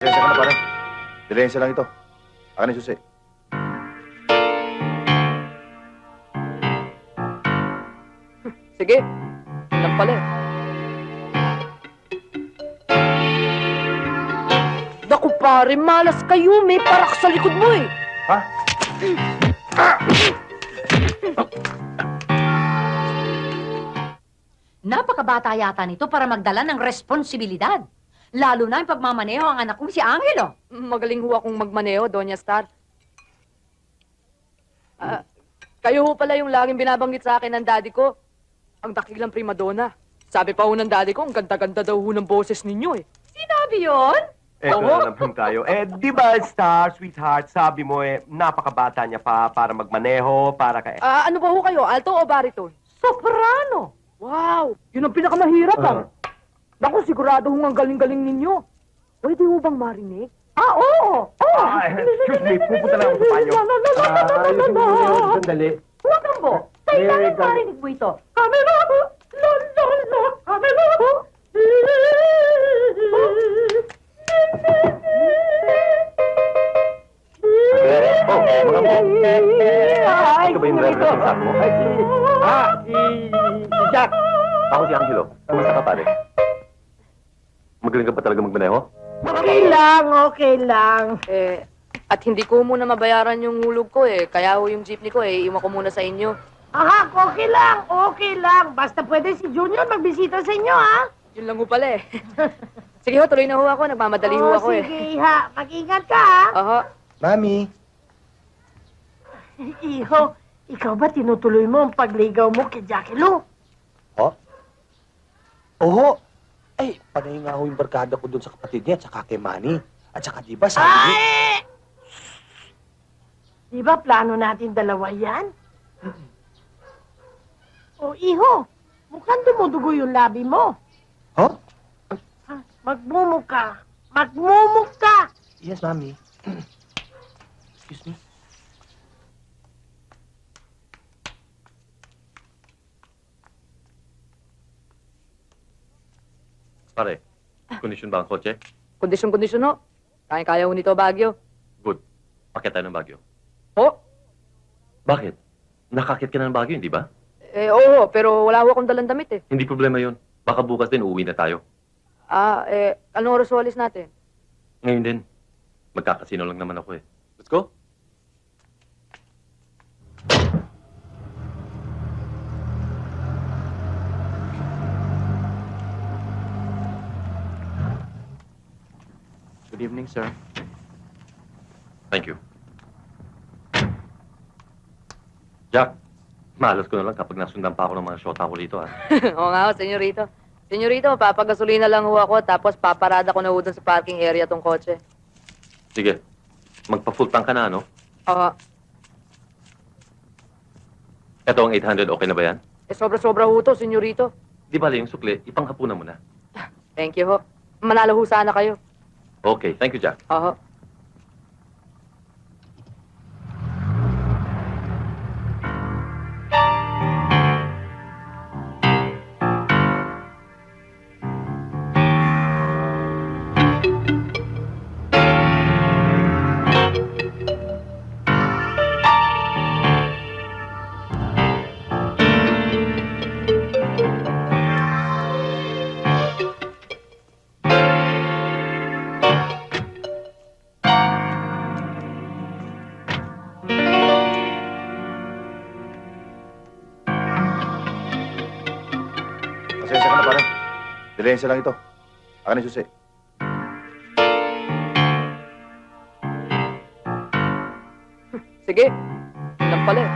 Lisensya ka na, pare. Lisensya lang ito. Akin yung susi. Sige. Yun lang pala eh. Naku pare, malas kayo. May parak sa likod mo eh. Ha? Napakabata yata nito para magdala ng responsibilidad. Lalo na yung pagmamaneho ang anak kong si Angelo. Magaling ho akong magmaneho, Doña Star. Kayo ho pala yung laging binabanggit sa akin ng daddy ko. Ang dakilang primadona. Sabi pa ho ng daddy ko, ang ganda-ganda daw ho ng boses ninyo eh. Sinabi yon? Eto Oo. na naman tayo. Di ba, Star, sweetheart, sabi mo napakabata niya pa para magmaneho, para ka... Ano ba ho kayo, alto o baritone? Soprano. Wow! Yun ang pinakamahirap Naku, sigurado hong ang galing-galing ninyo. Pwede ho bang marinig? Oo. Excuse me, pupunta lang ako sa banyo. Ayusin mo yun, sandali. Huwag kang bo. Kailangan marinig mo ito. Camelo! Camelo! Oh, mga mo. Ay, Ito ba yung driver mo? Si Jack! Ako si Angelo. Kumusta ka, pare? Magaling ka ba talaga magmaneho? Okay lang. At hindi ko muna mabayaran yung hulog ko eh. Kaya ho yung jeepney ko eh, iwan ko muna sa inyo. Aha, okay lang. Basta pwede si Junior magbisita sa inyo, ha? Yun lang ho pala eh. Sige ho, tuloy na ho ako. Nagmamadali ho ako eh. Sige, ha. Mag-ingat ka, ha? Aha. Mami! Iho, ikaw ba tinutuloy mo ang pagligaw mo kay Jackie Lou? Oh? Oho! Ay, panay nga ho yung barkada ko doon sa kapatid niya at saka kay Manny. At saka di ba sabi niya... Ay! Di ba plano natin dalawa yan? O, iho, mukhang dumudugo yung labi mo. Huh? Ha? Magmumuka. Magmumuka! Yes, Mami. Excuse me. Pare, kondisyon ba ang kotse? Kondisyon ho. Kaya-kaya ho nito Baguio. Good. Pakit tayo ng Baguio. Ho? Bakit? Nakakit ka na ng Baguio, hindi ba? Oo, pero wala ho akong dalang damit eh. Hindi problema yon. Baka bukas din uuwi na tayo. Anong oras walis natin? Ngayon din. Magkakasino lang naman ako eh. Let's go. Good evening, sir. Thank you. Jack, malas ko na lang kapag nasundan pa ako ng mga shota ko dito, ha? Oo nga ho, senyorito. Senyorito, papagasolina lang ho ako tapos paparada ko na ho dun sa parking area tong kotse. Sige, magpa-full tank ka na, ano? Oo. Ito ang 800, okay na ba yan? Sobra-sobra ho to, senyorito. Di ba yung sukli, ipanghapunan mo na. Thank you ho. Manalo ho sana kayo. Okay, thank you, Jack. Oo. Pasensya ka na, pare. Lisensya lang ito. Akin yung susi. Sige. Yun lang pala eh.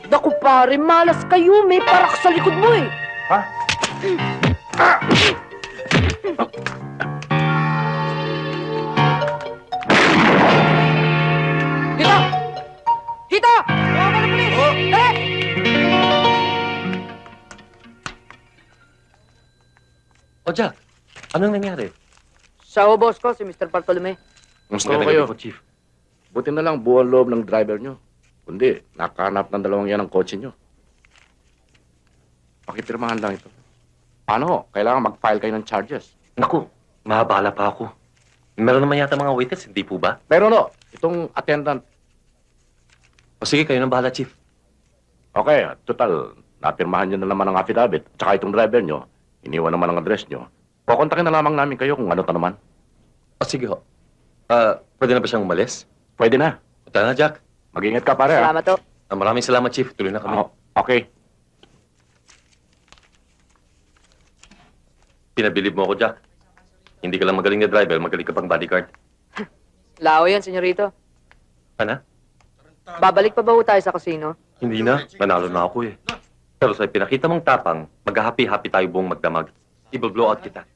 Naku pare, malas kayo. May parak sa likod mo eh. Ha? Hita! Hita! Tawag ka ng pulis! Dali! O, Jack, anong nangyari? Siya ho, boss ko, si Mr. Bartolome. Gusto Magandang kayo. gabi po, Chief. Buti na lang buong loob ng driver nyo. Kundi, nakahanap ng dalawang yan ang kotse nyo. Pakipirmahan lang ito. Paano ho? Kailangan mag-file kayo ng charges. Naku, mahabala pa ako. Meron naman yata mga waiters, hindi po ba? Pero no, itong attendant, O sige, kayo nang bahala, Chief. okay, total, napirmahan nyo na naman ang affidavit. At saka itong driver nyo, iniwan naman ang address nyo. Kukontakin na lamang namin kayo kung ano ta naman. O sige ho. Pwede na ba siyang umalis? Pwede na. Tara na, Jack. Mag-ingat ka pare. ha? Salamat to. Maraming salamat, Chief. Tuloy na kami. Okay. Pinabilib mo ako, Jack. Hindi ka lang magaling na driver, magaling ka pang bodyguard. Lao yan, senyorito. Ano? Babalik pa ba ho tayo sa casino? Hindi na. Manalo na ako eh. Pero sa pinakita mong tapang, mag-happy-happy tayo buong magdamag. I-blow out kita.